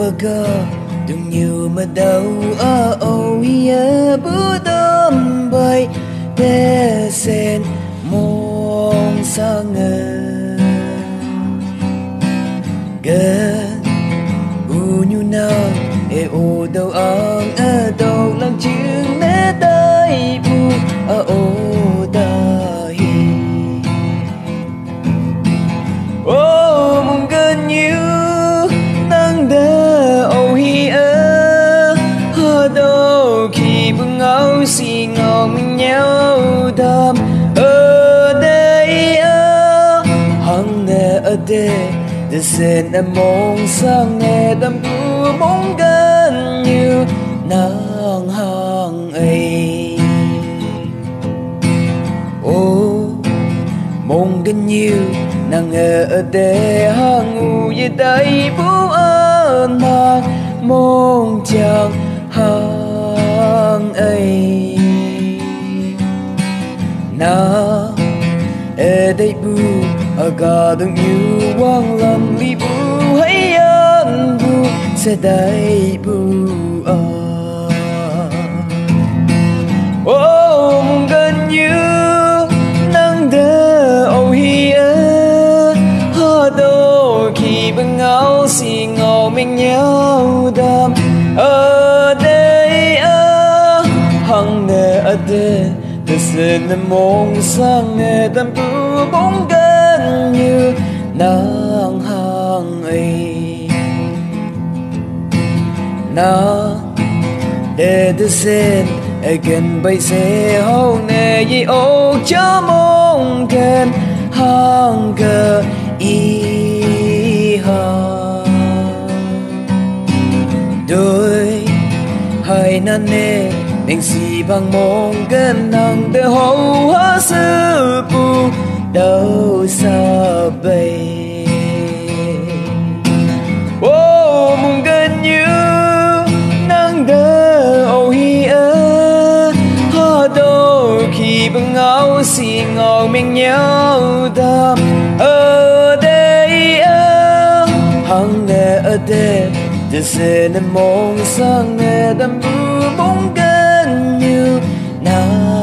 baga đừng nhiều mà đâu ở âu hiya bữa đêm bay để sen mong sang gần u nhu nào e ô đâu ang ở đâu làm chừng mẹ tay bu ở ô đây ô mong gần như nắng đỡ ô hi ở đâu khi bưng áo xì ngầu mình nhau đam ở đây hằng nè ở đây để sen em mong sang nghe đam cứ mong gần như nàng hàng ấy ô mong gần như nàng ở đây hàng ngủ về đây bố ơn mà mong chàng hàng ấy na ở đây bu ở cả đừng yêu quang làm li bu hay ăn bu sẽ đây bu ô mong gần như nắng đỡ âu hi ở đâu khi bưng áo xì ngầu mình nhau đam ở đây hằng nè ở đây để xin em mong sang nghe đam cứ bóng gần như nàng hàng ấy na để xin gần bay xe hậu nè gì ô chớ mong khen hàng cờ y hà đôi hai nan nè mình si bằng mong gần nàng để hậu hóa sư bu đâu xa bay ô mong gần như nắng đỡ âu hi ở đâu khi bưng áo xì ngầu mình nhau đam ở đây hằng nè ở đây để xin em mong sang nghe đam bóng gần như nào